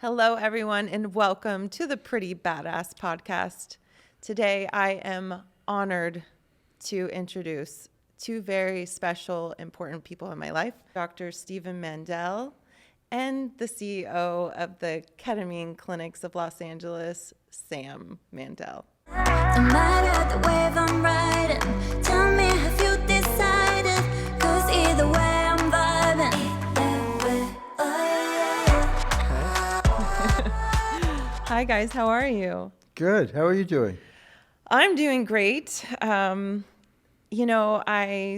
Hello, everyone, and welcome to the Pretty Badass podcast. Today, I am honored to introduce two very special, important people in my life, Dr. Stephen Mandel and the CEO of the Ketamine Clinics of Los Angeles, Sam Mandel. No matter the wave I'm riding, tell me have you decided? 'Cause either way I'm vibing. Either way, Hi, guys. How are you? Good. How are you doing? I'm doing great. I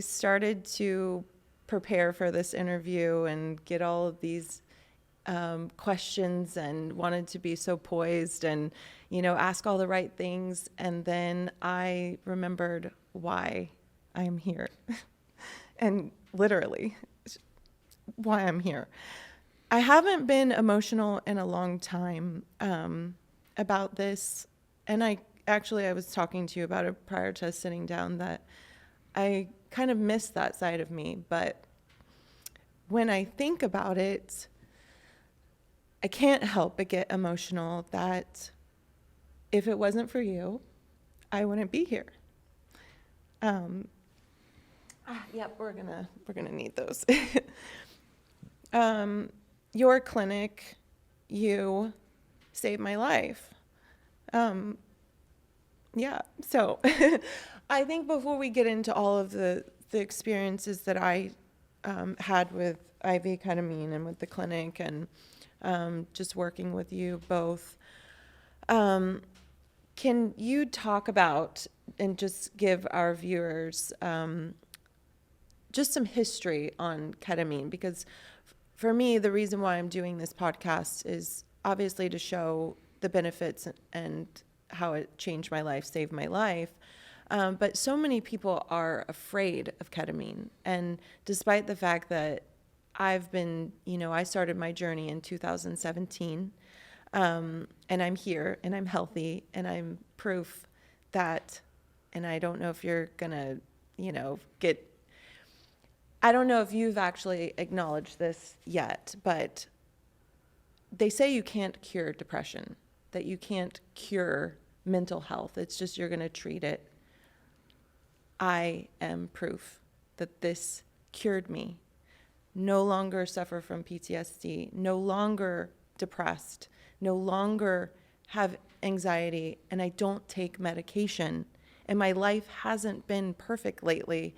started to prepare for this interview and get all of these questions and wanted to be so poised and, ask all the right things. And then I remembered why I'm here and literally why I'm here. I haven't been emotional in a long time about this. And I was talking to you about it prior to us sitting down, that I kind of miss that side of me. But when I think about it, I can't help but get emotional that if it wasn't for you, I wouldn't be here. We're gonna need those. Your clinic, you saved my life. So I think before we get into all of the experiences that I had with IV ketamine and with the clinic and just working with you both, can you talk about and just give our viewers just some history on ketamine? Because for me, the reason why I'm doing this podcast is obviously to show the benefits and how it changed my life, saved my life. But so many people are afraid of ketamine. And despite the fact that I've been, I started my journey in 2017, and I'm here and I'm healthy and I'm proof that, and I don't know if you're gonna, I don't know if you've actually acknowledged this yet, but they say you can't cure depression, that you can't cure mental health. It's just you're going to treat it. I am proof that this cured me. No longer suffer from PTSD, no longer depressed, no longer have anxiety, and I don't take medication. And my life hasn't been perfect lately,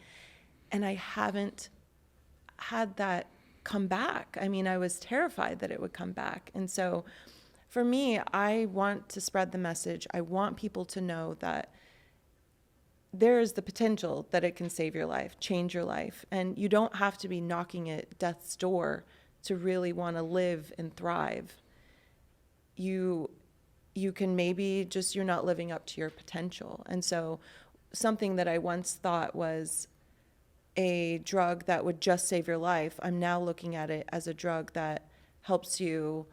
and I haven't had that come back. I mean, I was terrified that it would come back. And so for me, I want to spread the message. I want people to know that there is the potential that it can save your life, change your life. And you don't have to be knocking at death's door to really want to live and thrive. You can maybe just, you're not living up to your potential. And so something that I once thought was a drug that would just save your life, I'm now looking at it as a drug that helps you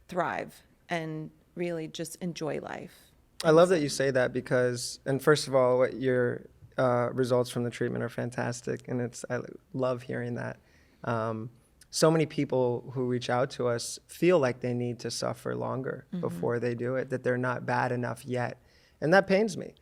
thrive and really just enjoy life. I love that you say that because, and first of all, what your results from the treatment are fantastic, and I love hearing that. So many people who reach out to us feel like they need to suffer longer before they do it, that they're not bad enough yet, and that pains me.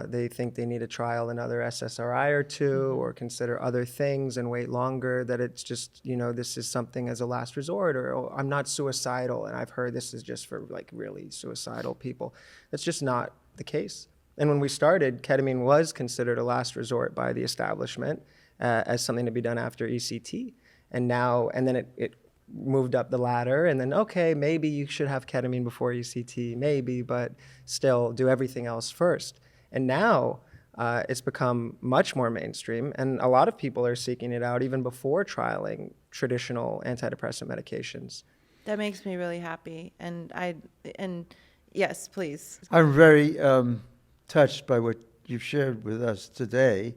They think they need to trial another SSRI or two or consider other things and wait longer, that it's just, this is something as a last resort, or oh, I'm not suicidal. And I've heard this is just for like really suicidal people. That's just not the case. And when we started, ketamine was considered a last resort by the establishment as something to be done after ECT. And then it moved up the ladder, and then, okay, maybe you should have ketamine before ECT, maybe, but still do everything else first. And now it's become much more mainstream, and a lot of people are seeking it out even before trialing traditional antidepressant medications. That makes me really happy. And yes, please. I'm very touched by what you've shared with us today,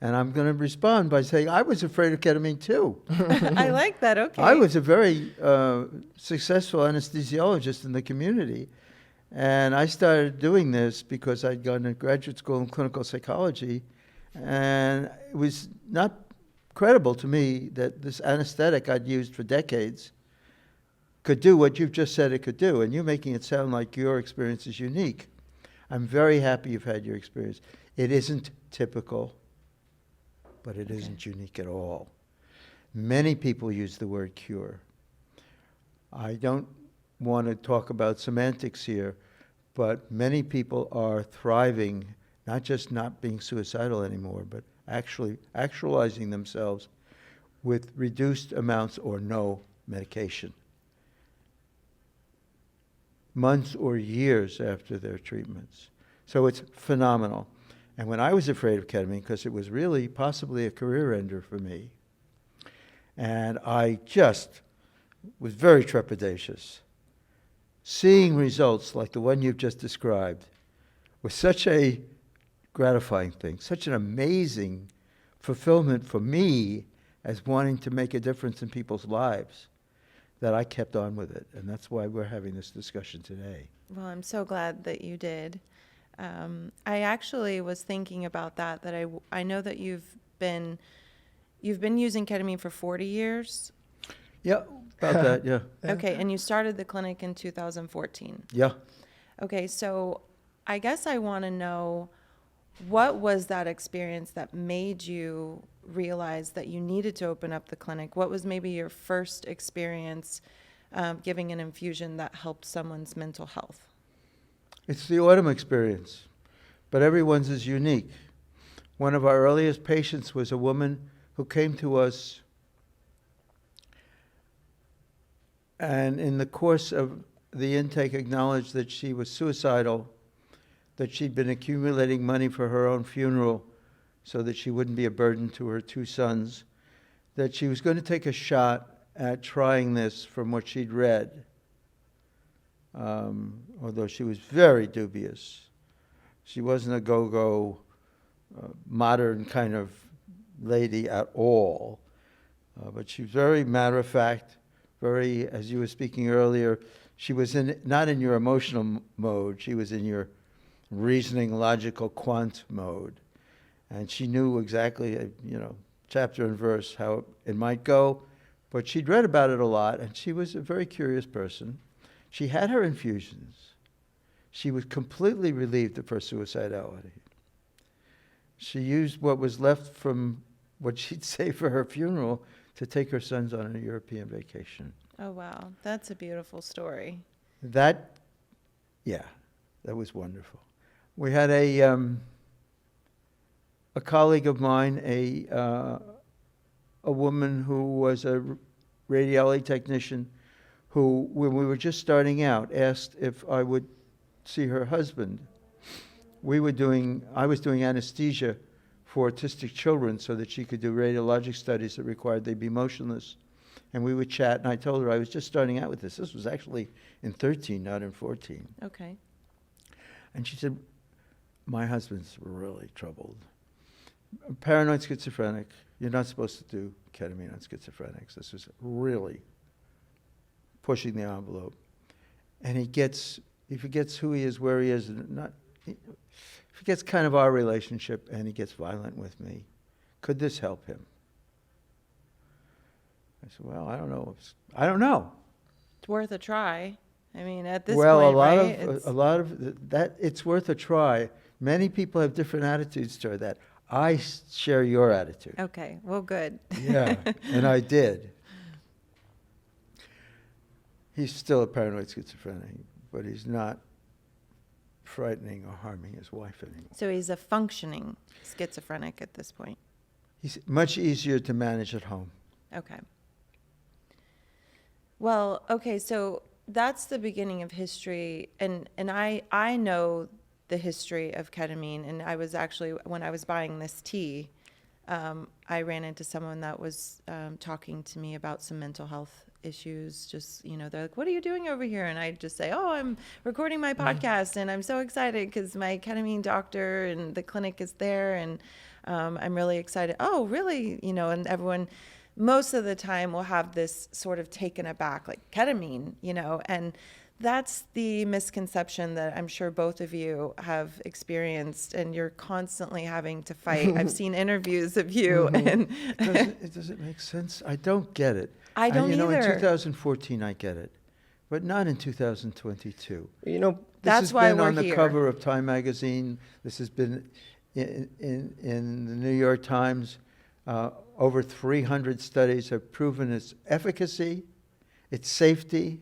and I'm going to respond by saying I was afraid of ketamine too. I like that. Okay. I was a very successful anesthesiologist in the community. And I started doing this because I'd gone to graduate school in clinical psychology, and it was not credible to me that this anesthetic I'd used for decades could do what you've just said it could do, and you're making it sound like your experience is unique. I'm very happy you've had your experience. It isn't typical, but it isn't unique at all. Many people use the word cure. I don't want to talk about semantics here, but many people are thriving, not just not being suicidal anymore, but actually actualizing themselves with reduced amounts or no medication, months or years after their treatments. So it's phenomenal. And when I was afraid of ketamine, because it was really possibly a career ender for me, and I just was very trepidatious, seeing results like the one you've just described was such a gratifying thing, such an amazing fulfillment for me as wanting to make a difference in people's lives, that I kept on with it. And that's why we're having this discussion today. Well, I'm so glad that you did. I actually was thinking about that I know that you've been using ketamine for 40 years. Yeah, about that, yeah. Okay, and you started the clinic in 2014. Yeah. Okay, so I guess I want to know, what was that experience that made you realize that you needed to open up the clinic? What was maybe your first experience giving an infusion that helped someone's mental health? It's the autumn experience, but everyone's is unique. One of our earliest patients was a woman who came to us, and in the course of the intake acknowledged that she was suicidal, that she'd been accumulating money for her own funeral so that she wouldn't be a burden to her 2 sons, that she was going to take a shot at trying this from what she'd read, although she was very dubious. She wasn't a go-go, modern kind of lady at all, but she was very matter-of-fact, very, as you were speaking earlier, she was not in your emotional mode, she was in your reasoning, logical, quant mode. And she knew exactly, chapter and verse, how it might go, but she'd read about it a lot, and she was a very curious person. She had her infusions. She was completely relieved of her suicidality. She used what was left from what she'd saved for her funeral to take her sons on a European vacation. Oh, wow. That's a beautiful story. That was wonderful. We had a colleague of mine, a woman who was a radiology technician, who, when we were just starting out, asked if I would see her husband. I was doing anesthesia for autistic children so that she could do radiologic studies that required they be motionless. And we would chat, and I told her I was just starting out with this. This was actually in 13, not in 14. Okay. And she said, my husband's really troubled. Paranoid schizophrenic. You're not supposed to do ketamine on schizophrenics. This was really pushing the envelope. And he forgets who he is, where he is, and he forgets kind of our relationship, and he gets violent with me. Could this help him? I said, well, I don't know. It's worth a try. I mean, at this Well, point, right? a lot of that, it's worth a try. Many people have different attitudes toward that. I share your attitude. Okay, well, good. Yeah, and I did. He's still a paranoid schizophrenic, but he's not frightening or harming his wife anymore. So he's a functioning schizophrenic at this point. He's much easier to manage at home. Okay. Well, okay, so that's the beginning of history, and I know the history of ketamine, and I was actually, when I was buying this tea, I ran into someone that was talking to me about some mental health issues. Just, they're like, what are you doing over here? And I just say, oh, I'm recording my podcast, and I'm so excited because my ketamine doctor and the clinic is there, and I'm really excited. Oh, really? And everyone, most of the time, will have this sort of taken aback, like ketamine, and that's the misconception that I'm sure both of you have experienced, and you're constantly having to fight. I've seen interviews of you, and Does it make sense? I don't get it. I don't In either. 2014, I get it. but not in 2022. You know, This That's has why been we're on the here. cover of Time magazine. This has been in the New York Times. Over 300 studies have proven its efficacy, its safety,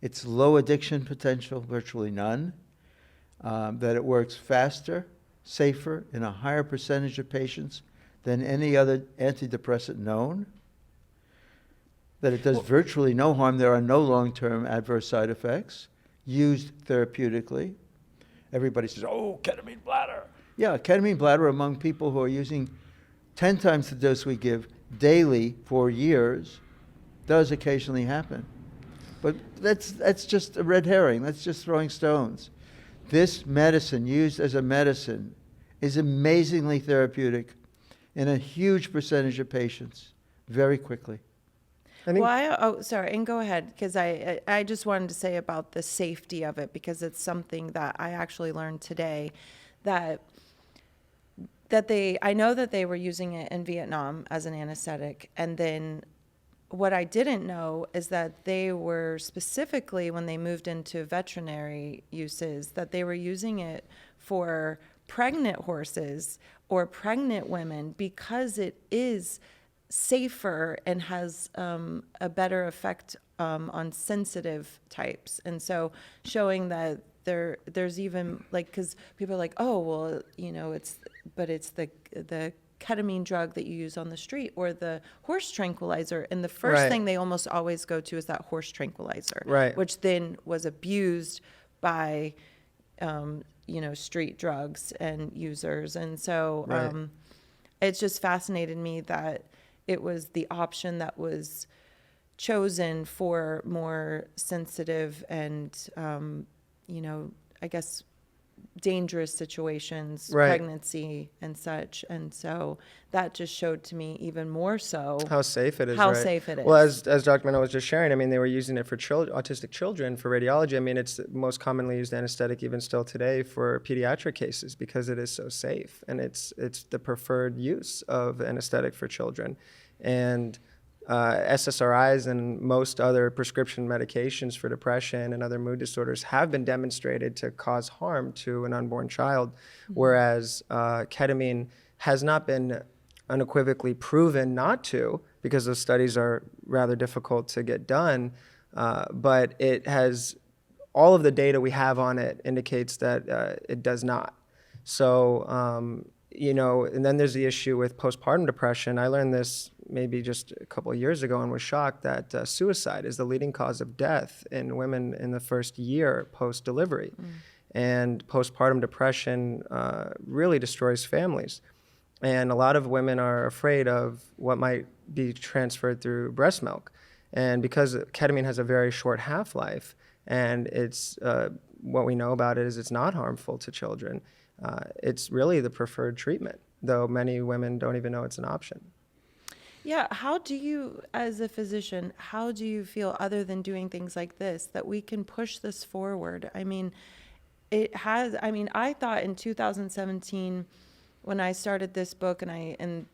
its low addiction potential, virtually none, that it works faster, safer, in a higher percentage of patients than any other antidepressant known, that it does virtually no harm. There are no long-term adverse side effects used therapeutically. Everybody says, oh, ketamine bladder. Yeah, ketamine bladder among people who are using 10 times the dose we give daily for years does occasionally happen. But that's just a red herring. That's just throwing stones. This medicine, used as a medicine, is amazingly therapeutic in a huge percentage of patients very quickly. I think Sorry, and go ahead, because I just wanted to say about the safety of it, because it's something that I actually learned today, that I know that they were using it in Vietnam as an anesthetic, and then what I didn't know is that they were specifically, when they moved into veterinary uses, that they were using it for pregnant horses or pregnant women because it is safer and has a better effect on sensitive types. And so showing that there's even like, because people are like, oh, well, you know, it's the ketamine drug that you use on the street or the horse tranquilizer. And the first Right. thing they almost always go to is that horse tranquilizer, Right. which then was abused by, street drugs and users. And so Right. it's just fascinated me that it was the option that was chosen for more sensitive and, I guess, dangerous situations, Right. pregnancy and such. And so that just showed to me even more so how safe it is. how right? safe it is. Well, as Dr. Mandel was just sharing, I mean, they were using it for autistic children for radiology. I mean, it's the most commonly used anesthetic even still today for pediatric cases because it is so safe, and it's the preferred use of anesthetic for children. And SSRIs and most other prescription medications for depression and other mood disorders have been demonstrated to cause harm to an unborn child, whereas ketamine has not been unequivocally proven not to, because those studies are rather difficult to get done. But it has, all of the data we have on it indicates that it does not. So, and then there's the issue with postpartum depression. I learned this maybe just a couple of years ago and was shocked that suicide is the leading cause of death in women in the first year post-delivery. And postpartum depression really destroys families. And a lot of women are afraid of what might be transferred through breast milk. And because ketamine has a very short half-life, and it's what we know about it is it's not harmful to children, it's really the preferred treatment, though many women don't even know it's an option. Yeah, how do you, as a physician, how do you feel, other than doing things like this, that we can push this forward? I mean, I thought in 2017, when I started this book and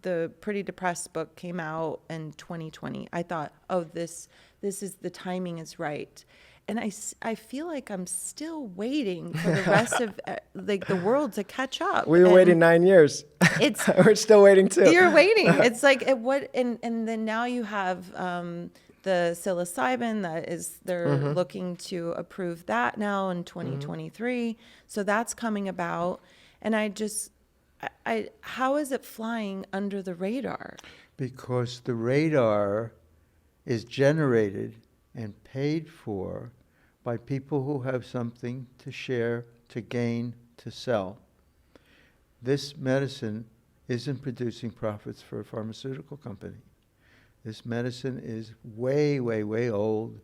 the Pretty Depressed book came out in 2020, I thought, oh, this is, the timing is right. And I feel like I'm still waiting for the rest of the world to catch up. We were waiting 9 years. We're still waiting too. You're waiting. It's like and then now you have the psilocybin they're looking to approve that now in 2023. So that's coming about, and how is it flying under the radar? Because the radar is generated and paid for by people who have something to share, to gain, to sell. This medicine isn't producing profits for a pharmaceutical company. This medicine is way, way, way old.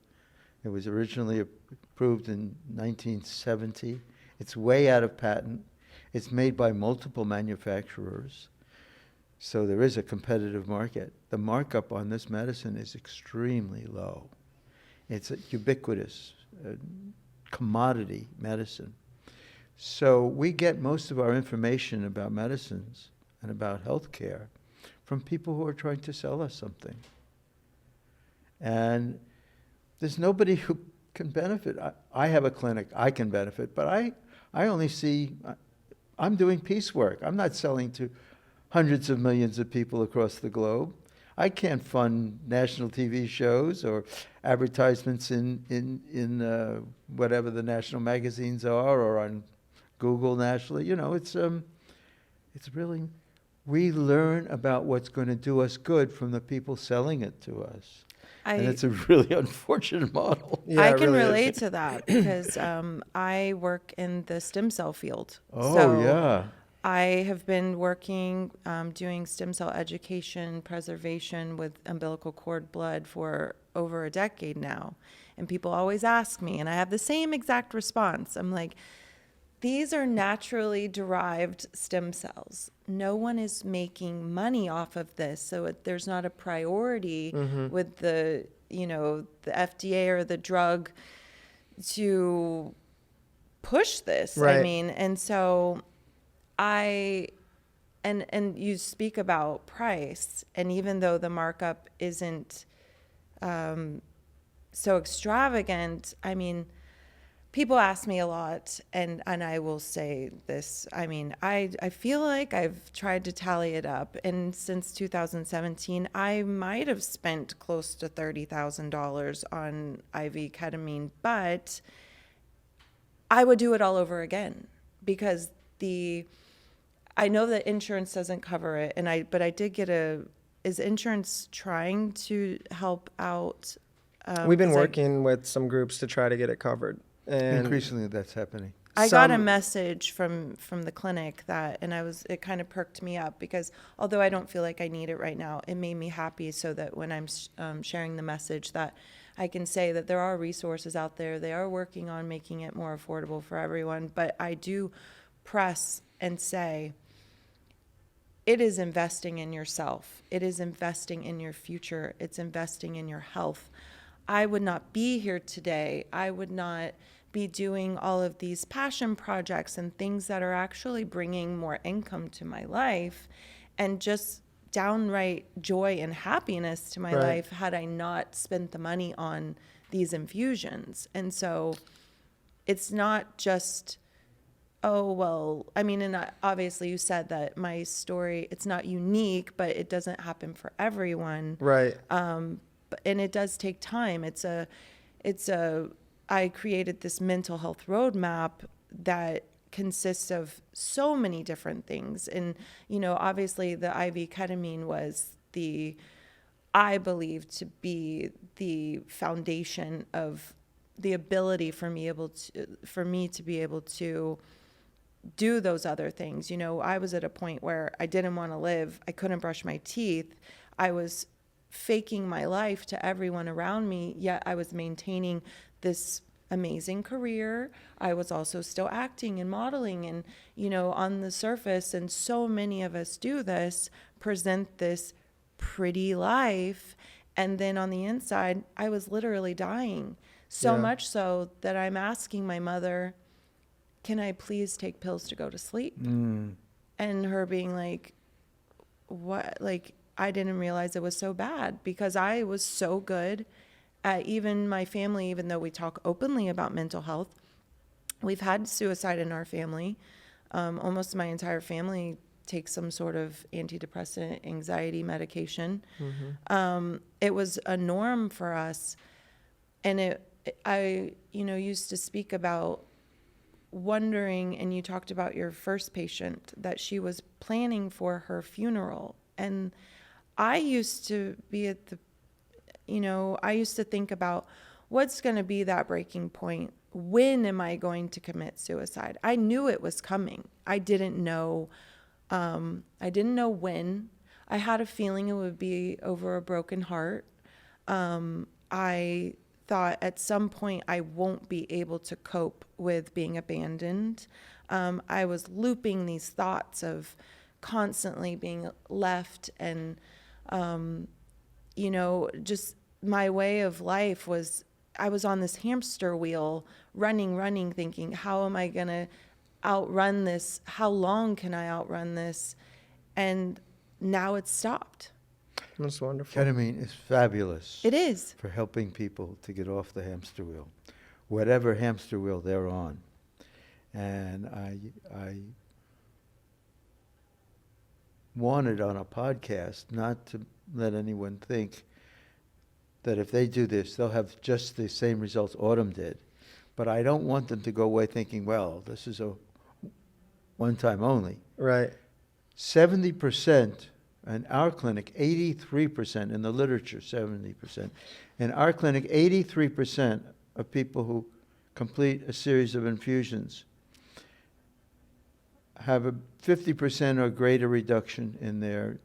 It was originally approved in 1970. It's way out of patent. It's made by multiple manufacturers. So there is a competitive market. The markup on this medicine is extremely low. It's a ubiquitous commodity medicine. So we get most of our information about medicines and about healthcare from people who are trying to sell us something. And there's nobody who can benefit. I have a clinic, I can benefit, but I only see, I'm doing piecework. I'm not selling to hundreds of millions of people across the globe. I can't fund national TV shows or advertisements in whatever the national magazines are, or on Google nationally. You know, it's really, we learn about what's going to do us good from the people selling it to us. And it's a really unfortunate model. Yeah, I it can really is. relate to that because I work in the stem cell field. Oh, So yeah. I have been working, doing stem cell education, preservation with umbilical cord blood for over a decade now. And people always ask me, and I have the same exact response. I'm like, these are naturally derived stem cells. No one is making money off of this. So there's not a priority with the FDA or the drug to push this. Right. I mean, and so and you speak about price, and even though the markup isn't so extravagant, I mean, people ask me a lot, and I will say this. I mean, I feel like I've tried to tally it up, and since 2017, I might have spent close to $30,000 on IV ketamine, but I would do it all over again because I know that insurance doesn't cover it, but I did get is insurance trying to help out? We've been 'cause working with some groups to try to get it covered. And Increasingly, that's happening. I got a some- message from the clinic and it kind of perked me up because although I don't feel like I need it right now, it made me happy so that when I'm sharing the message that I can say that there are resources out there. They are working on making it more affordable for everyone, but I do press and say, it is investing in yourself. It is investing in your future. It's investing in your health. I would not be here today. I would not be doing all of these passion projects and things that are actually bringing more income to my life and just downright joy and happiness to my Right. life had I not spent the money on these infusions. And so it's not just, oh, well, I mean, and obviously you said that my story, it's not unique, but it doesn't happen for everyone. Right. And it does take time. I created this mental health roadmap that consists of so many different things. And, obviously the IV ketamine was I believe to be the foundation of the ability for me to be able to do those other things. I was at a point where I didn't want to live. I couldn't brush my teeth. I was faking my life to everyone around me, yet I was maintaining this amazing career. I was also still acting and modeling and, on the surface, and so many of us do this, present this pretty life. And then on the inside, I was literally dying. So Yeah. much so that I'm asking my mother, can I please take pills to go to sleep? And her being like, what? Like, I didn't realize it was so bad because I was so good at even my family, even though we talk openly about mental health. We've had suicide in our family. Almost my entire family takes some sort of antidepressant anxiety medication. It was a norm for us. And I used to speak about wondering, and you talked about your first patient, that she was planning for her funeral. And I used to be I used to think about what's going to be that breaking point. When am I going to commit suicide? I knew it was coming. I didn't know when. I had a feeling it would be over a broken heart. I thought at some point I won't be able to cope with being abandoned. I was looping these thoughts of constantly being left and just my way of life was I was on this hamster wheel, running, thinking, how am I going to outrun this? How long can I outrun this? And now it's stopped. That's wonderful. Ketamine is fabulous It is. for helping people to get off the hamster wheel, whatever hamster wheel they're on. And I wanted on a podcast not to let anyone think that if they do this, they'll have just the same results Autumn did. But I don't want them to go away thinking, well, this is a one time only. Right. 70% in our clinic, 83% in the literature, 70%. In our clinic, 83% of people who complete a series of infusions have a 50% or greater reduction in their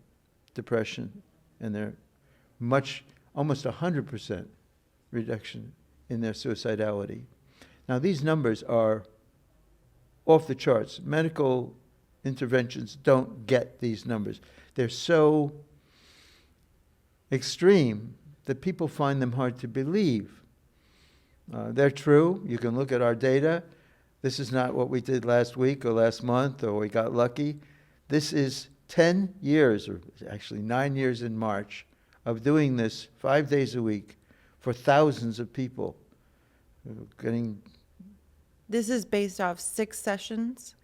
depression and their almost 100% reduction in their suicidality. Now, these numbers are off the charts. Medical interventions don't get these numbers. They're so extreme that people find them hard to believe. They're true. You can look at our data. This is not what we did last week or last month or we got lucky. This is 10 years, or actually 9 years in March, of doing this 5 days a week for thousands of people. Getting This is based off 6 sessions.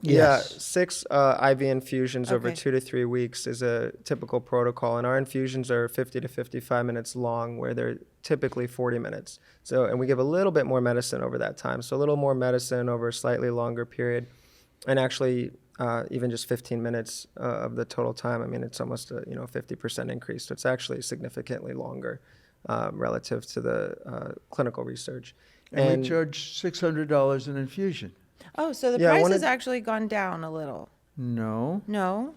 Yeah, Yes. 6 IV infusions over Okay. 2 to 3 weeks is a typical protocol, and our infusions are 50 to 55 minutes long, where they're typically 40 minutes. So, and we give a little bit more medicine over that time, so a little more medicine over a slightly longer period, and actually even just 15 minutes of the total time. I mean, it's almost a 50% increase. So it's actually significantly longer relative to the clinical research. and we charge $600 an infusion. Oh, so the Yeah, I price wanted- has actually gone down a little. No. No?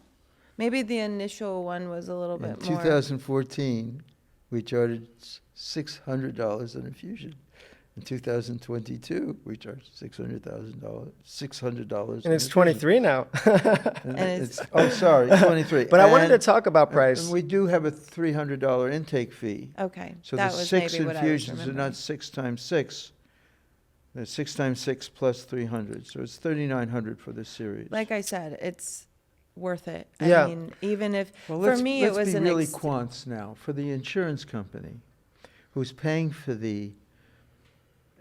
Maybe the initial one was a little In bit more. 2014, we charged $600 an infusion. In 2022, we charged $600. And it's 23 now. And And it's, oh, sorry, 23. But I wanted to And- talk about price. And we do have a $300 intake fee. Okay, So that the was 6 maybe what I was infusions are remembering. not 6 times 6. They're 6 times 6 plus 300. So it's 3,900 for this series. Like I said, it's worth it. Yeah. I mean, even if, Well, for me, it was let's be an really quants now. For the insurance company, who's paying for the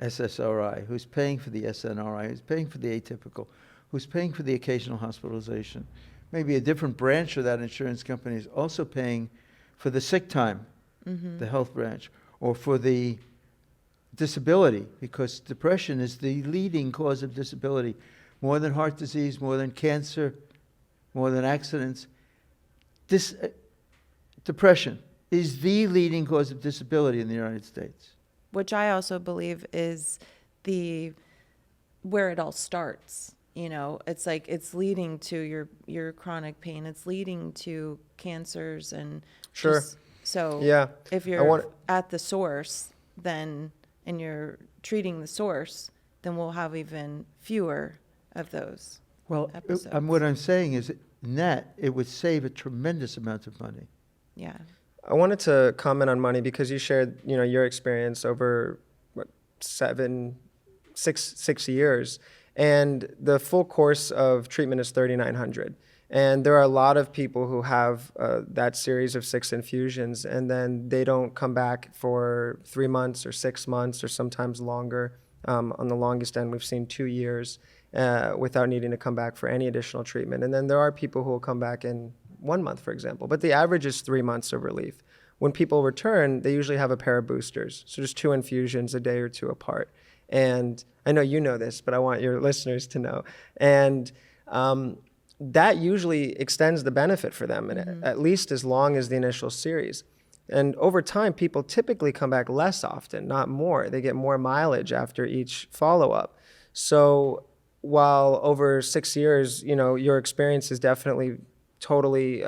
SSRI, who's paying for the SNRI, who's paying for the atypical, who's paying for the occasional hospitalization, maybe a different branch of that insurance company is also paying for the sick time, the health branch, or for the disability, because depression is the leading cause of disability, more than heart disease, more than cancer, more than accidents. Depression is the leading cause of disability in the United States. which I also believe is where it all starts. It's like it's leading to your chronic pain. It's leading to cancers and Sure. so Yeah. if I you're want- at the source, then and you're treating the source, then we'll have even fewer of those. Well, Episodes. what I'm saying is, net, it would save a tremendous amount of money. Yeah. I wanted to comment on money because you shared, your experience over 6 years, and the full course of treatment is $3,900. And there are a lot of people who have that series of 6 infusions, and then they don't come back for 3 months or 6 months or sometimes longer. On the longest end, we've seen 2 years without needing to come back for any additional treatment. And then there are people who will come back in 1 month, for example. But the average is 3 months of relief. When people return, they usually have a pair of boosters. So just 2 infusions a day or 2 apart. And I know you know this, but I want your listeners to know. And that usually extends the benefit for them, and at least as long as the initial series. And over time, people typically come back less often, not more. They get more mileage after each follow-up. So while over 6 years, your experience is definitely totally,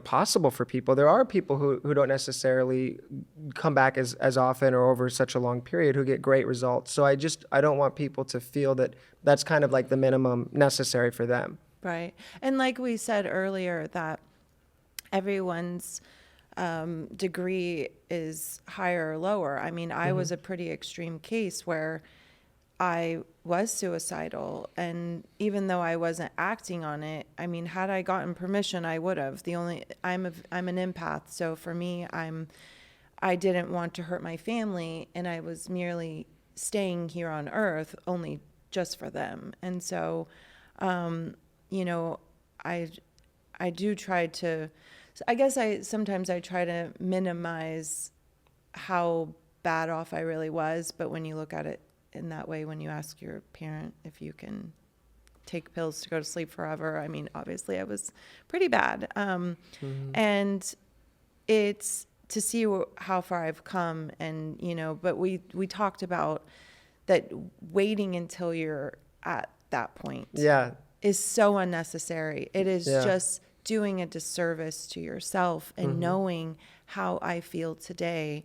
possible for people, there are people who don't necessarily come back as often or over such a long period who get great results. So I don't want people to feel that that's kind of like the minimum necessary for them. Right. And like we said earlier, that everyone's degree is higher or lower. I mean, I was a pretty extreme case where, I was suicidal, and even though I wasn't acting on it, I mean, had I gotten permission, I would have. I'm an empath, so for me, I didn't want to hurt my family, and I was merely staying here on Earth only just for them. And so, you know, I do try to. I guess sometimes I try to minimize how bad off I really was, but when you look at it in that way, when you ask your parent if you can take pills to go to sleep forever, I mean, obviously I was pretty bad. And it's to see how far I've come, and, you know, but we talked about that waiting until you're at that point Yeah. is so unnecessary. It is Yeah. just doing a disservice to yourself and Mm-hmm. knowing how I feel today.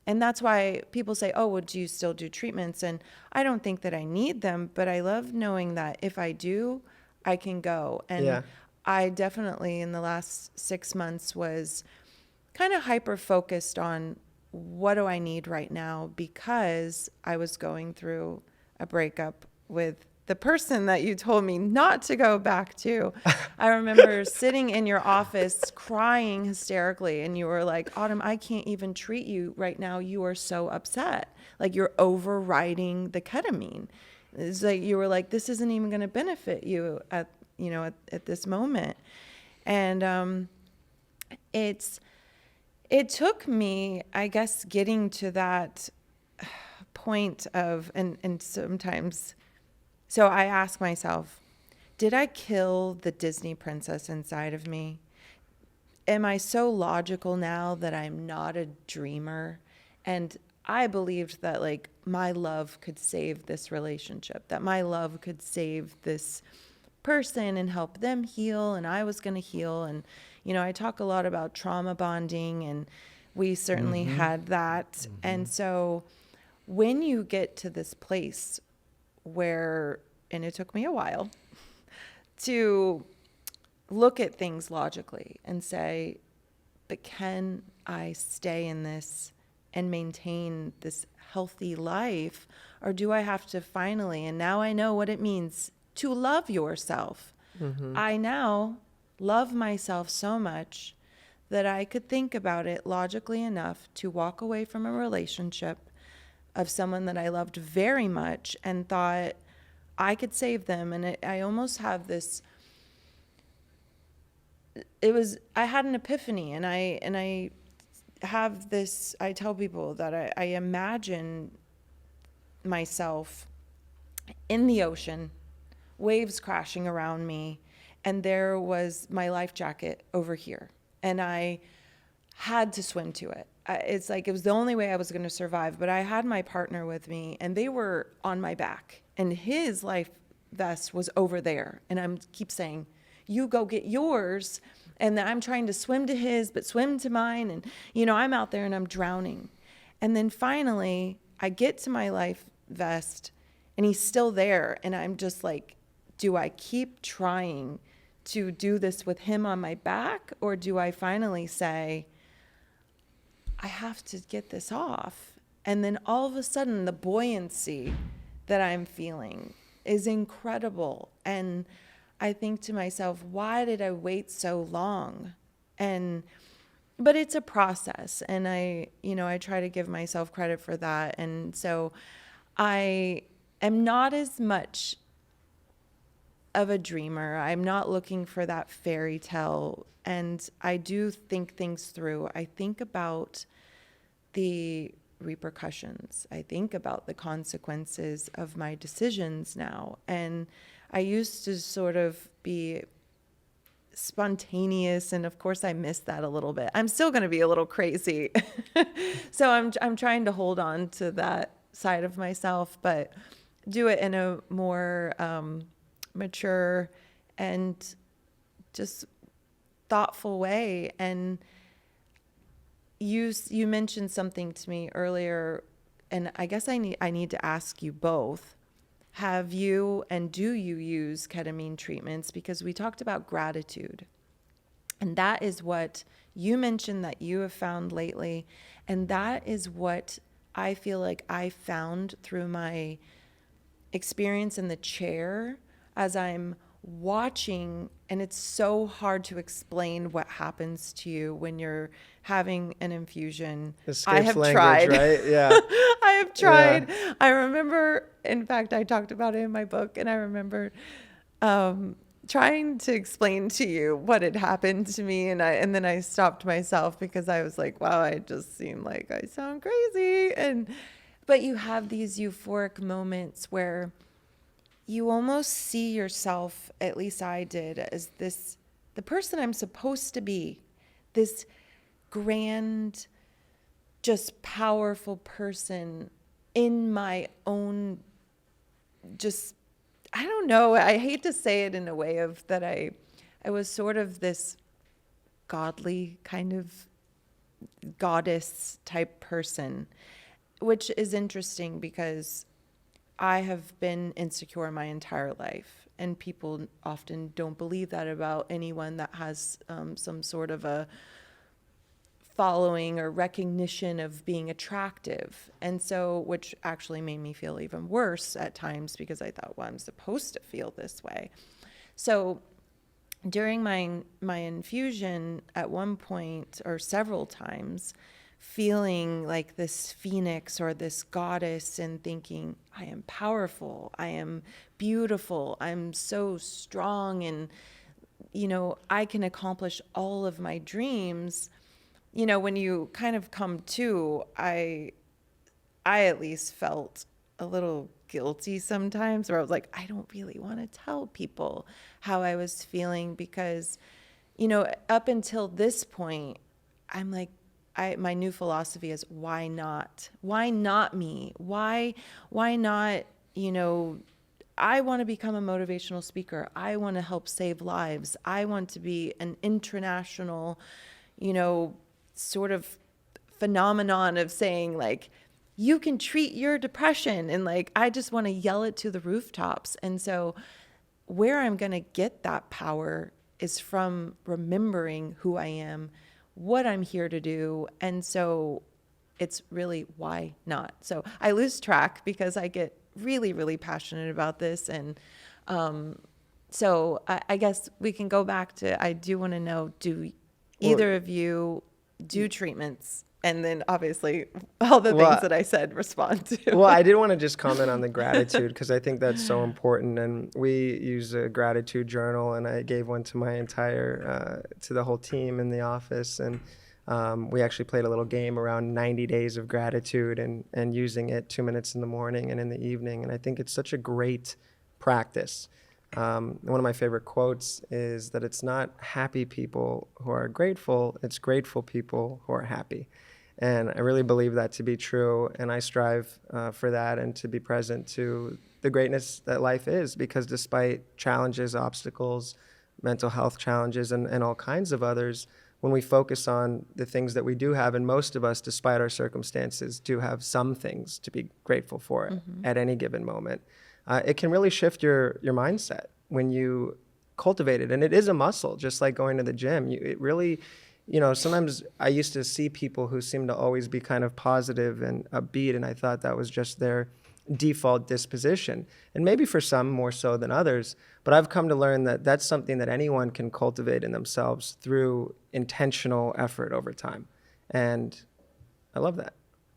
And that's why people say, oh, well, do you still do treatments? And I don't think that I need them, but I love knowing that if I do, I can go. And Yeah. I definitely, in the last 6 months, was kind of hyper focused on what do I need right now, because I was going through a breakup with the person that you told me not to go back to. I remember sitting in your office crying hysterically, and you were like, Autumn, I can't even treat you right now. You are so upset. Like, you're overriding the ketamine. It's like you were like, this isn't even going to benefit you at this moment. And it took me, I guess, getting to that point of, and sometimes, so I ask myself, did I kill the Disney princess inside of me? Am I so logical now that I'm not a dreamer? And I believed that, like, my love could save this relationship, that my love could save this person and help them heal, and I was going to heal. And, you know, I talk a lot about trauma bonding, and we certainly had that. And so when you get to this place where, and it took me a while to look at things logically and say, but can I stay in this and maintain this healthy life? Or do I have to finally, and now I know what it means to love yourself. I now love myself so much that I could think about it logically enough to walk away from a relationship of someone that I loved very much and thought I could save them. And I almost have this, I had an epiphany, and I have this, I tell people that I imagine myself in the ocean, waves crashing around me, and there was my life jacket over here, and I had to swim to it. It's like it was the only way I was going to survive, but I had my partner with me, and they were on my back, and his life vest was over there, and I'm keep saying, you go get yours, and then I'm trying to swim to his, but swim to mine, and, you know, I'm out there and I'm drowning. And then finally I get to my life vest, and he's still there, and I'm just like, do I keep trying to do this with him on my back, or do I finally say, I have to get this off? And then all of a sudden, the buoyancy that I'm feeling is incredible. And I think to myself, why did I wait so long? But it's a process, and I try to give myself credit for that. And so I am not as much of a dreamer. I'm not looking for that fairy tale, and I do think things through. I think about the repercussions. I think about the consequences of my decisions now. And I used to sort of be spontaneous, and of course I miss that a little bit. I'm still going to be a little crazy. So I'm trying to hold on to that side of myself, but do it in a more mature and just thoughtful way. And you mentioned something to me earlier, and I guess I need to ask you both. Have you, and do you use ketamine treatments? Because we talked about gratitude, and that is what you mentioned that you have found lately, and that is what I feel like I found through my experience in the chair as I'm watching, and it's so hard to explain what happens to you when you're having an infusion. I Escapes have language, tried. right? Yeah. I have tried. I remember, in fact, I talked about it in my book, and I remember trying to explain to you what had happened to me, and then I stopped myself because I was like, wow, I just seem like I sound crazy. But you have these euphoric moments where you almost see yourself, at least I did, as the person I'm supposed to be, this grand, just powerful person in my own, just, I don't know, I hate to say it in a way of that I was sort of this godly kind of goddess type person, which is interesting because I have been insecure my entire life, and people often don't believe that about anyone that has some sort of a following or recognition of being attractive. And so, which actually made me feel even worse at times because I thought, well, I'm supposed to feel this way. So during my infusion at one point or several times, feeling like this phoenix or this goddess and thinking, I am powerful, I am beautiful, I'm so strong, and, I can accomplish all of my dreams. When you kind of come to, I at least felt a little guilty sometimes, where I was like, I don't really want to tell people how I was feeling because, up until this point, I'm like, my new philosophy is why not? Why not me? Why not, I want to become a motivational speaker. I want to help save lives. I want to be an international, sort of phenomenon of saying like, you can treat your depression. And like, I just want to yell it to the rooftops. And so where I'm going to get that power is from remembering who I am, what I'm here to do. And so it's really why not? So I lose track because I get really, really passionate about this. And so I guess we can go back to, I do want to know, do either of you do treatments? And then obviously all the things that I said respond to. Well, I did want to just comment on the gratitude because I think that's so important. And we use a gratitude journal, and I gave one to my to the whole team in the office. And we actually played a little game around 90 days of gratitude and using it 2 minutes in the morning and in the evening. And I think it's such a great practice. One of my favorite quotes is that it's not happy people who are grateful, it's grateful people who are happy. And I really believe that to be true, and I strive for that and to be present to the greatness that life is, because despite challenges, obstacles, mental health challenges, and all kinds of others, when we focus on the things that we do have, and most of us, despite our circumstances, do have some things to be grateful for at any given moment, it can really shift your mindset when you cultivate it. And it is a muscle, just like going to the gym. It really... sometimes I used to see people who seemed to always be kind of positive and upbeat, and I thought that was just their default disposition. And maybe for some more so than others, but I've come to learn that that's something that anyone can cultivate in themselves through intentional effort over time. And I love that.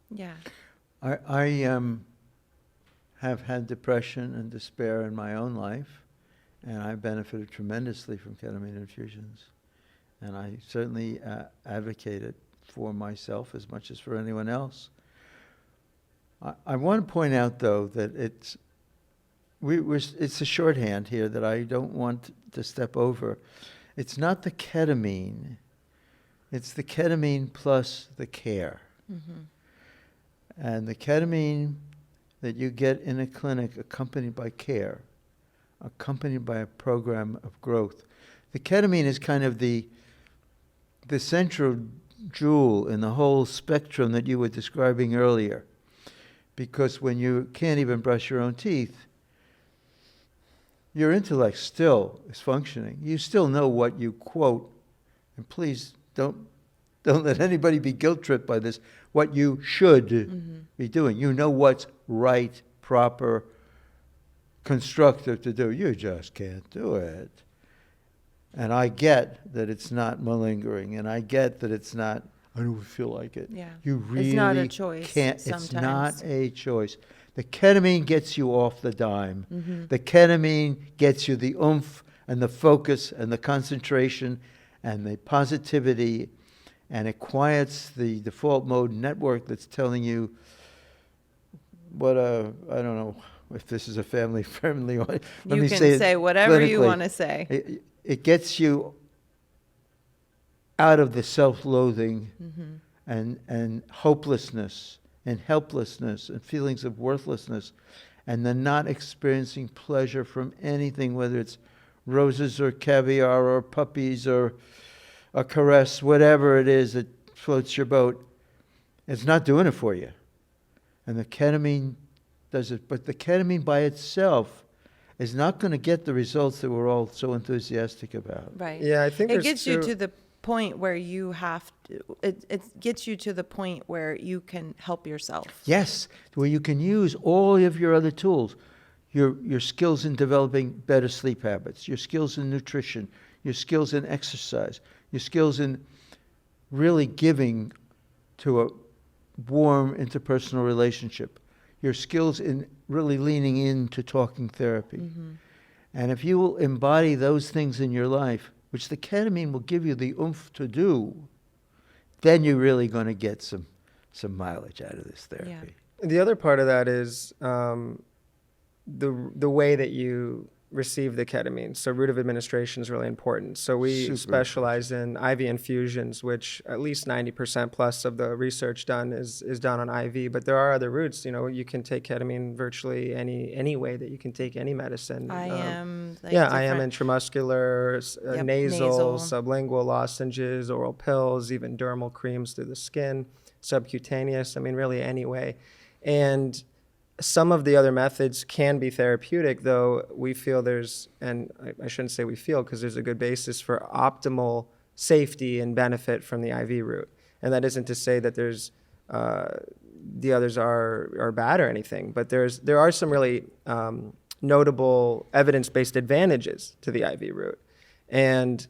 Yeah. I have had depression and despair in my own life, and I benefited tremendously from ketamine infusions. And I certainly advocate it for myself as much as for anyone else. I want to point out, though, that it's a shorthand here that I don't want to step over. It's not the ketamine. It's the ketamine plus the care. Mm-hmm. And the ketamine that you get in a clinic accompanied by care, accompanied by a program of growth. The ketamine is kind of the central jewel in the whole spectrum that you were describing earlier. Because when you can't even brush your own teeth, your intellect still is functioning. You still know what you quote, and please don't let anybody be guilt-tripped by this, what you should be doing. You know what's right, proper, constructive to do. You just can't do it. And I get that it's not malingering, and I get that it's not, I don't feel like it. Yeah. You really It's not a choice can't. It's sometimes. not a choice. The ketamine gets you off the dime. Mm-hmm. The ketamine gets you the oomph and the focus and the concentration and the positivity, and it quiets the default mode network that's telling you what a, I don't know if this is a family friendly. Let You me can say it say whatever you clinically. want to say. It gets you out of the self-loathing and hopelessness and helplessness and feelings of worthlessness, and then not experiencing pleasure from anything, whether it's roses or caviar or puppies or a caress, whatever it is that floats your boat. It's not doing it for you. And the ketamine does it. But the ketamine by itself is not going to get the results that we're all so enthusiastic about. Right. Yeah, I think it there's gets you two- to the point where you have to, it gets you to the point where you can help yourself. Yes, where you can use all of your other tools, your skills in developing better sleep habits, your skills in nutrition, your skills in exercise, your skills in really giving to a warm interpersonal relationship, your skills in really leaning into talking therapy. And if you will embody those things in your life, which the ketamine will give you the oomph to do, then you're really going to get some mileage out of this therapy. The other part of that is the way that you receive the ketamine. So route of administration is really important. So we Super specialize in IV infusions, which at least 90% plus of the research done is done on IV. But there are other routes. You know, you can take ketamine virtually any way that you can take any medicine. IM, like IM different- intramuscular, Yep, nasal, nasal. sublingual lozenges, oral pills, even dermal creams through the skin, subcutaneous. I mean, really any way. And some of the other methods can be therapeutic, though we feel there's, and I shouldn't say we feel because there's a good basis for optimal safety and benefit from the IV route. And that isn't to say that there's the others are bad or anything, but there are some really notable evidence-based advantages to the IV route. And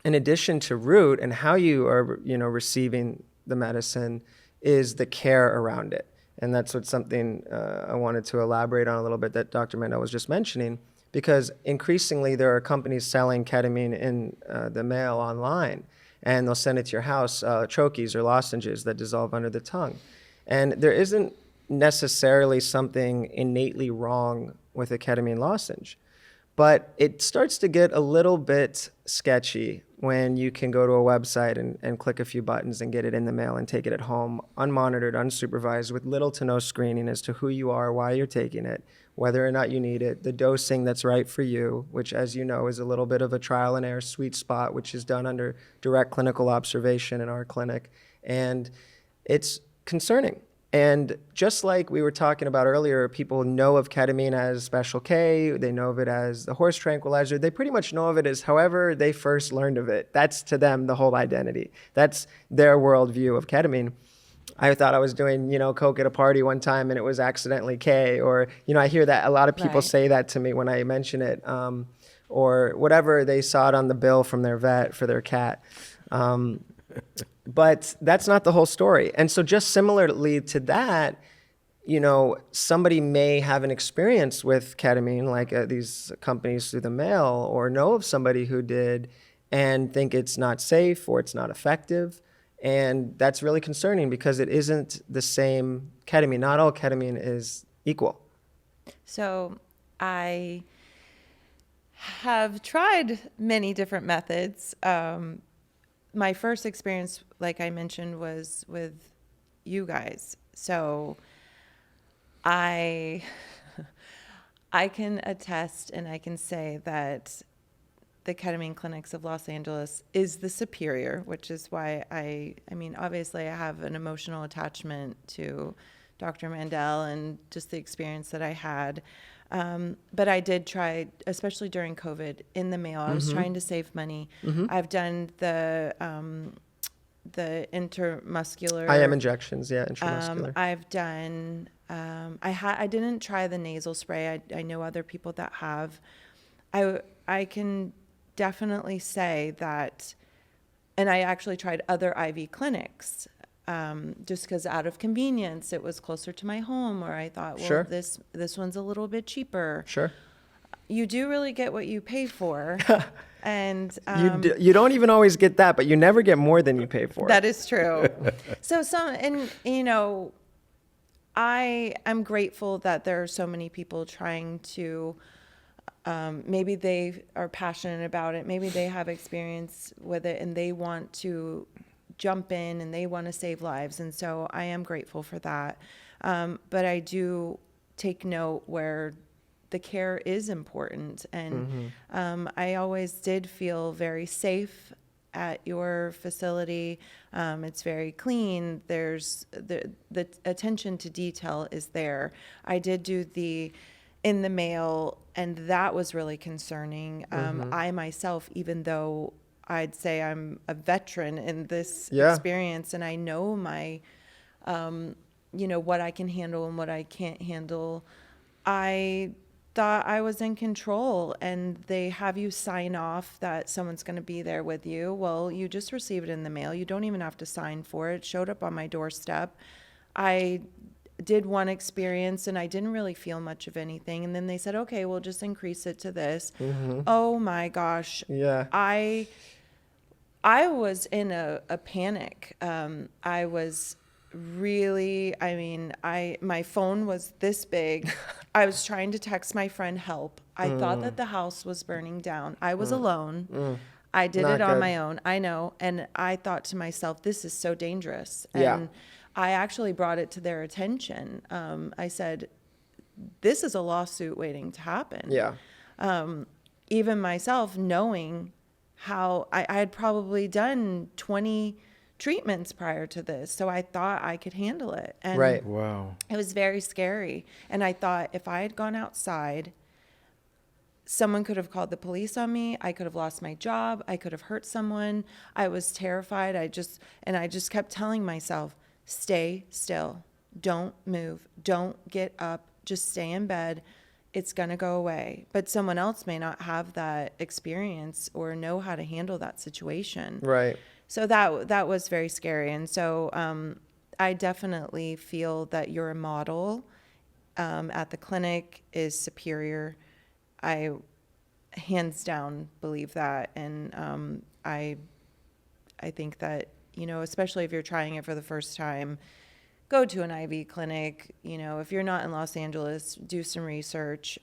in addition to route and how you are, receiving the medicine, is the care around it. And that's something I wanted to elaborate on a little bit that Dr. Mandel was just mentioning, because increasingly there are companies selling ketamine in the mail online, and they'll send it to your house, troches or lozenges that dissolve under the tongue. And there isn't necessarily something innately wrong with a ketamine lozenge, but it starts to get a little bit sketchy when you can go to a website and click a few buttons and get it in the mail and take it at home, unmonitored, unsupervised, with little to no screening as to who you are, why you're taking it, whether or not you need it, the dosing that's right for you, which, as you know, is a little bit of a trial and error sweet spot, which is done under direct clinical observation in our clinic. And it's concerning. And just like we were talking about earlier, people know of ketamine as Special K, they know of it as the horse tranquilizer, they pretty much know of it as however they first learned of it. That's to them the whole identity. That's their worldview of ketamine. I thought I was doing, coke at a party one time and it was accidentally K, or, I hear that a lot of people Right. say that to me when I mention it, or whatever, they saw it on the bill from their vet for their cat. But that's not the whole story. And so just similarly to that, somebody may have an experience with ketamine, like these companies through the mail, or know of somebody who did and think it's not safe or it's not effective. And that's really concerning because it isn't the same ketamine. Not all ketamine is equal. So I have tried many different methods. My first experience, like I mentioned, was with you guys. So I can attest and I can say that the ketamine clinics of Los Angeles is the superior, which is why I mean, obviously I have an emotional attachment to Dr. Mandel and just the experience that I had. But I did try, especially during COVID, in the mail. I was trying to save money. I've done the intramuscular. IM injections, yeah, intramuscular. I've done I didn't try the nasal spray. I know other people that have. I can definitely say that, and I actually tried other IV clinics, just because out of convenience, it was closer to my home, or I thought, well, Sure. this one's a little bit cheaper. Sure. You do really get what you pay for, and You don't even always get that, but you never get more than you pay for. that is true. So I'm grateful that there are so many people trying to, maybe they are passionate about it, maybe they have experience with it, and they want to jump in and they want to save lives. And so I am grateful for that. But I do take note where the care is important. And I always did feel very safe at your facility. It's very clean. There's the attention to detail is there. I did do the in the mail, and that was really concerning. I myself, even though I'd say I'm a veteran in this experience, and I know my, what I can handle and what I can't handle, I thought I was in control, and they have you sign off that someone's going to be there with you. Well, you just receive it in the mail. You don't even have to sign for it. It showed up on my doorstep. I did one experience and I didn't really feel much of anything. And then they said, okay, we'll just increase it to this. Oh my gosh. Yeah. I was in a panic. I was really, my phone was this big. I was trying to text my friend help. I thought that the house was burning down. I was alone. I did Not it on good. my own. I know. And I thought to myself, this is so dangerous. And Yeah. I actually brought it to their attention. I said, this is a lawsuit waiting to happen. Yeah. Even myself knowing how I had probably done 20 treatments prior to this. So I thought I could handle it. And Right. Wow. it was very scary. And I thought if I had gone outside, someone could have called the police on me. I could have lost my job. I could have hurt someone. I was terrified. I just kept telling myself, stay still. Don't move. Don't get up. Just stay in bed. It's going to go away. But someone else may not have that experience or know how to handle that situation. Right. So that was very scary. And so I definitely feel that your model at the clinic is superior. I hands down believe that. And I think that, especially if you're trying it for the first time, go to an IV clinic. If you're not in Los Angeles, do some research.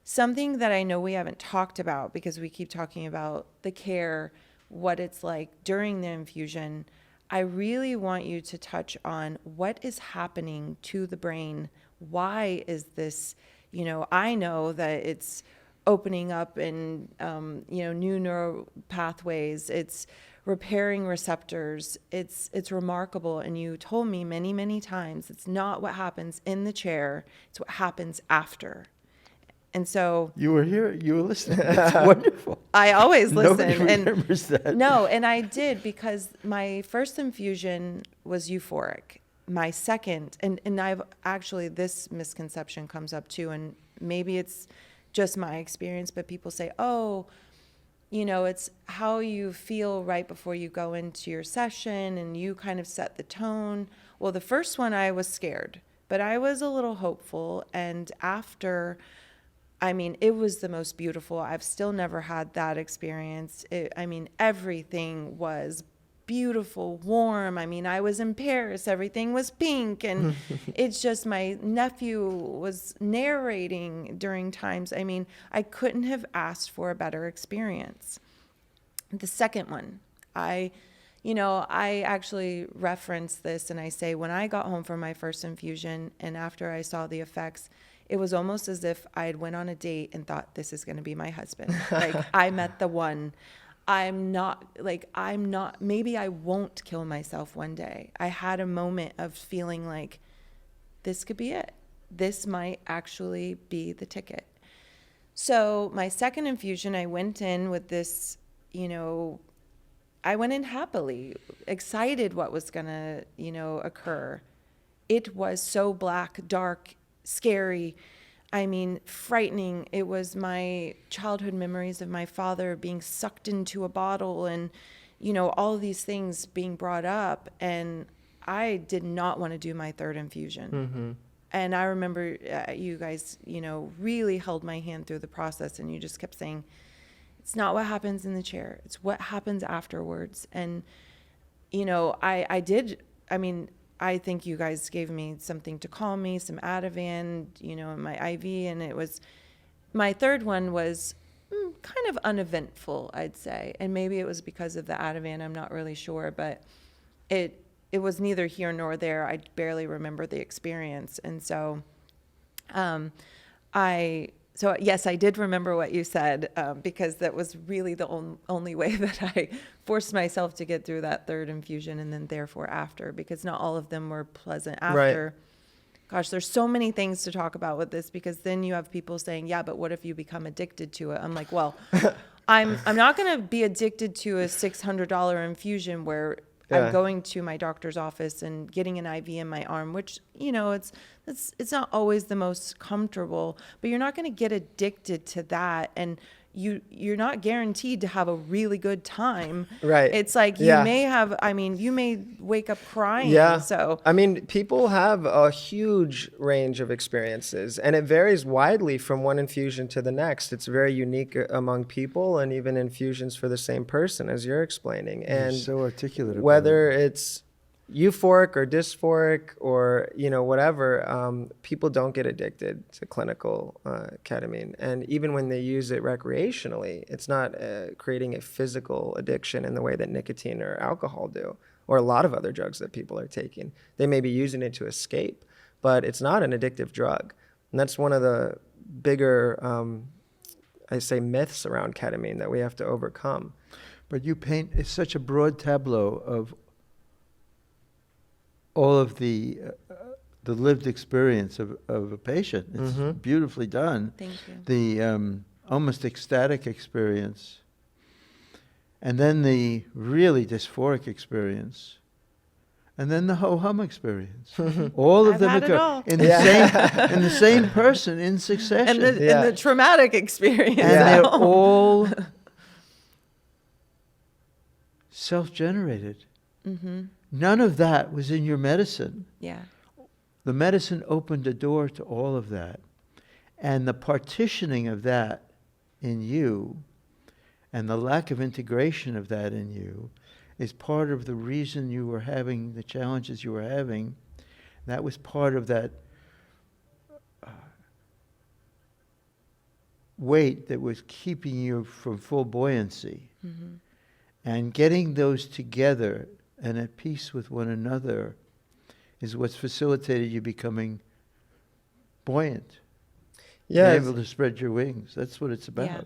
Something that I know we haven't talked about because we keep talking about the care, what it's like during the infusion. I really want you to touch on what is happening to the brain. Why is this, I know that it's opening up in, new neural pathways. It's repairing receptors. It's remarkable. And you told me many, many times, it's not what happens in the chair. It's what happens after. And so You were here. You were listening. That's wonderful. I always listen. Nobody remembers that. No, and I did because my first infusion was euphoric. My second, and I've actually, this misconception comes up too, and maybe it's just my experience, but people say, oh, it's how you feel right before you go into your session and you kind of set the tone. Well, the first one I was scared, but I was a little hopeful. And after, it was the most beautiful. I've still never had that experience. Everything was beautiful, warm. I was in Paris, everything was pink. And it's just my nephew was narrating during times. I couldn't have asked for a better experience. The second one, I actually reference this and I say, when I got home from my first infusion and after I saw the effects, it was almost as if I had went on a date and thought, this is going to be my husband. Like I met the one. Maybe I won't kill myself one day. I had a moment of feeling like this could be it. This might actually be the ticket. So my second infusion, I went in with this, I went in happily, excited what was going to, occur. it was so black, dark, scary. I mean, frightening. It was my childhood memories of my father being sucked into a bottle and, you know, all of these things being brought up. And I did not want to do my third infusion. Mm-hmm. And I remember you guys, you know, really held my hand through the process, and you just kept saying, it's not what happens in the chair, it's what happens afterwards. And, you know, I think you guys gave me something to calm me, some Ativan, you know, in my IV. And it was, my third one was kind of uneventful, I'd say. And maybe it was because of the Ativan, I'm not really sure, but it was neither here nor there. I barely remember the experience. And so, yes, I did remember what you said, because that was really the only way that I forced myself to get through that third infusion, and then therefore after, because not all of them were pleasant after. Right. Gosh, there's so many things to talk about with this, because then you have people saying, yeah, but what if you become addicted to it? I'm like, well, I'm not going to be addicted to a $600 infusion where I'm going to my doctor's office and getting an IV in my arm, which, you know, it's not always the most comfortable, but you're not going to get addicted to that. And you're not guaranteed to have a really good time. Right. It's like you may wake up crying. Yeah. So, I mean, people have a huge range of experiences, and it varies widely from one infusion to the next. It's very unique among people, and even infusions for the same person, as you're explaining. And You're so articulate about whether it's euphoric or dysphoric or, you know, whatever, people don't get addicted to clinical ketamine. And even when they use it recreationally, it's not creating a physical addiction in the way that nicotine or alcohol do, or a lot of other drugs that people are taking. They may be using it to escape, but it's not an addictive drug. And that's one of the bigger, I say, myths around ketamine that we have to overcome. But you paint, it's such a broad tableau of all of the lived experience of a patient. It's beautifully done. thank you. The almost ecstatic experience, and then the really dysphoric experience, and then the ho-hum experience. All of I've them had it occur all. in the same person in succession, And the traumatic experience. and they're all self-generated. Mm-hmm. None of that was in your medicine. Yeah. The medicine opened a door to all of that. And the partitioning of that in you and the lack of integration of that in you is part of the reason you were having the challenges you were having. That was part of that weight that was keeping you from full buoyancy. Mm-hmm. And getting those together and at peace with one another is what's facilitated you becoming buoyant. Yeah. Able to spread your wings. That's what it's about. Yeah.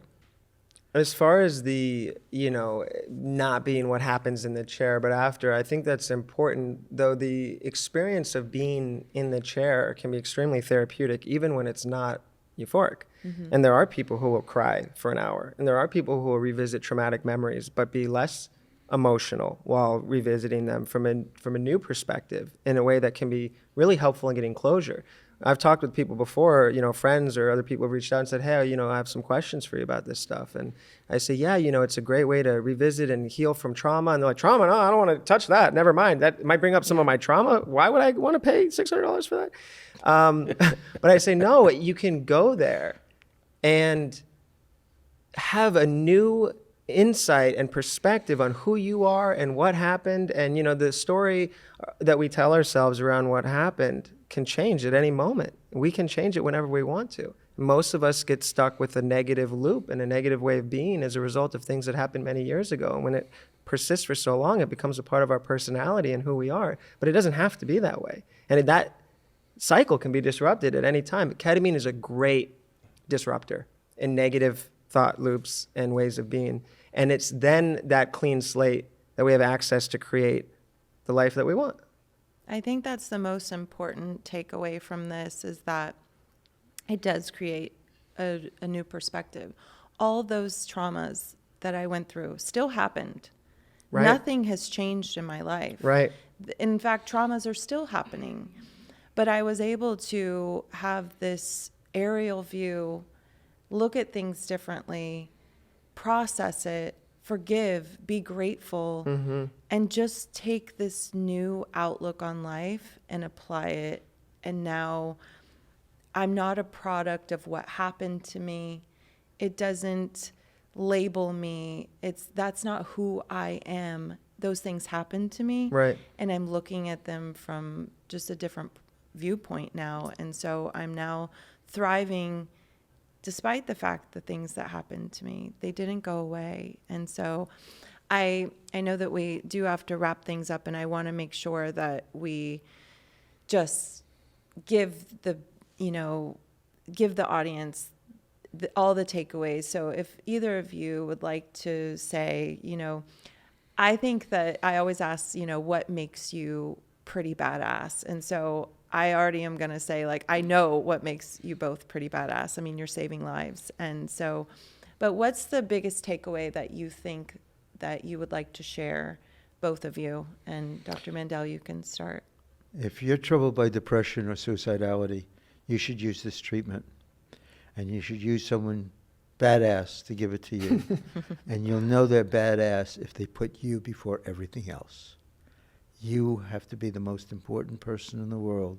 As far as the, you know, not being what happens in the chair, but after, I think that's important, though the experience of being in the chair can be extremely therapeutic, even when it's not euphoric. Mm-hmm. And there are people who will cry for an hour, and there are people who will revisit traumatic memories, but be less emotional while revisiting them from a new perspective in a way that can be really helpful in getting closure. I've talked with people before, you know, friends or other people have reached out and said, hey, you know, I have some questions for you about this stuff. And I say, yeah, you know, it's a great way to revisit and heal from trauma. And they're like, trauma? No, I don't want to touch that. Never mind. That might bring up some of my trauma. Why would I want to pay $600 for that? But I say, no, you can go there and have a new insight and perspective on who you are and what happened. And, you know, the story that we tell ourselves around what happened can change at any moment. We can change it whenever we want to. Most of us get stuck with a negative loop and a negative way of being as a result of things that happened many years ago. And when it persists for so long, it becomes a part of our personality and who we are. But it doesn't have to be that way. And that cycle can be disrupted at any time. But ketamine is a great disruptor in negative thought loops and ways of being. And it's then that clean slate that we have access to create the life that we want. I think that's the most important takeaway from this, is that it does create a new perspective. All those traumas that I went through still happened. Right. Nothing has changed in my life. Right. In fact, traumas are still happening. But I was able to have this aerial view, look at things differently, process it, forgive, be grateful, and just take this new outlook on life and apply it. And now I'm not a product of what happened to me. It doesn't label me. That's not who I am. Those things happened to me. Right. And I'm looking at them from just a different viewpoint now. And so I'm now thriving despite the fact the things that happened to me, they didn't go away. And so I know that we do have to wrap things up, and I want to make sure that we just give the audience all the takeaways. So if either of you would like to say, I think that I always ask, what makes you pretty badass? And so I already am going to say, I know what makes you both pretty badass. I mean, you're saving lives. And so, but what's the biggest takeaway that you think that you would like to share, both of you? And Dr. Mandel, you can start. If you're troubled by depression or suicidality, you should use this treatment. And you should use someone badass to give it to you. And you'll know they're badass if they put you before everything else. You have to be the most important person in the world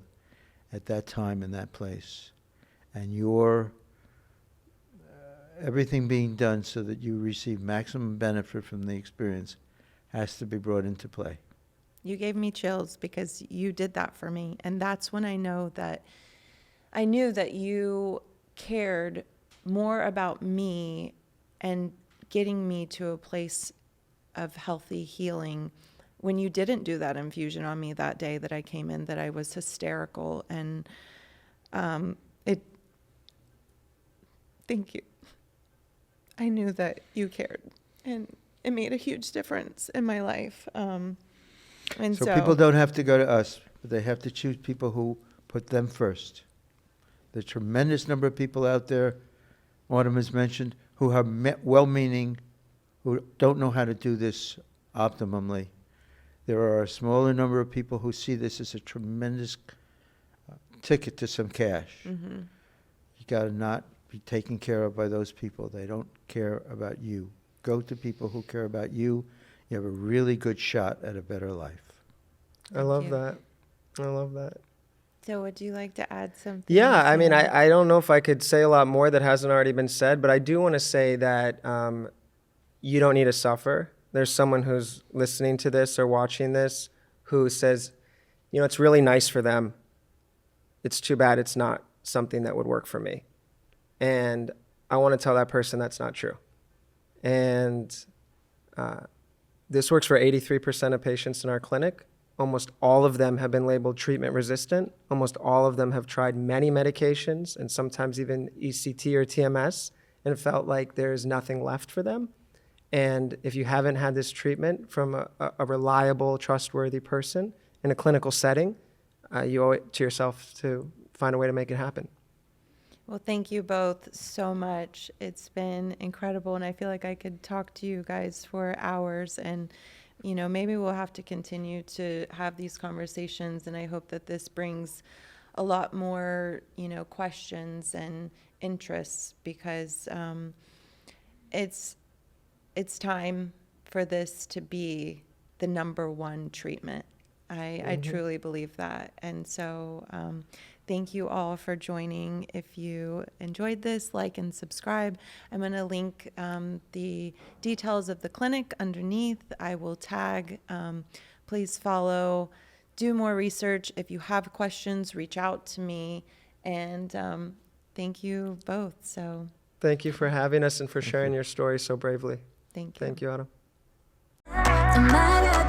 at that time in that place. And your everything being done so that you receive maximum benefit from the experience has to be brought into play. You gave me chills because you did that for me. And that's when I knew that you cared more about me and getting me to a place of healthy healing. When you didn't do that infusion on me that day that I came in, that I was hysterical, and thank you. I knew that you cared, and it made a huge difference in my life. And so people don't have to go to us, but they have to choose people who put them first. There's a tremendous number of people out there, Autumn has mentioned, who are well-meaning, who don't know how to do this optimally. There are a smaller number of people who see this as a tremendous ticket to some cash. Mm-hmm. You got to not be taken care of by those people. They don't care about you. Go to people who care about you. You have a really good shot at a better life. I love that. So would you like to add something? Yeah, I mean, I don't know if I could say a lot more that hasn't already been said, but I do want to say that you don't need to suffer. There's someone who's listening to this or watching this who says, it's really nice for them. It's too bad it's not something that would work for me. And I want to tell that person that's not true. And this works for 83% of patients in our clinic. Almost all of them have been labeled treatment resistant. Almost all of them have tried many medications and sometimes even ECT or TMS and felt like there's nothing left for them. And if you haven't had this treatment from a reliable, trustworthy person in a clinical setting, you owe it to yourself to find a way to make it happen. Well, thank you both so much. It's been incredible, and I feel like I could talk to you guys for hours, and maybe we'll have to continue to have these conversations, and I hope that this brings a lot more, questions and interests, because it's time for this to be the number one treatment. I truly believe that. And so thank you all for joining. If you enjoyed this, like and subscribe. I'm going to link the details of the clinic underneath. I will tag. Please follow. Do more research. If you have questions, reach out to me. And thank you both. So thank you for having us and for sharing your story so bravely. thank you. Thank you, Otto. No matter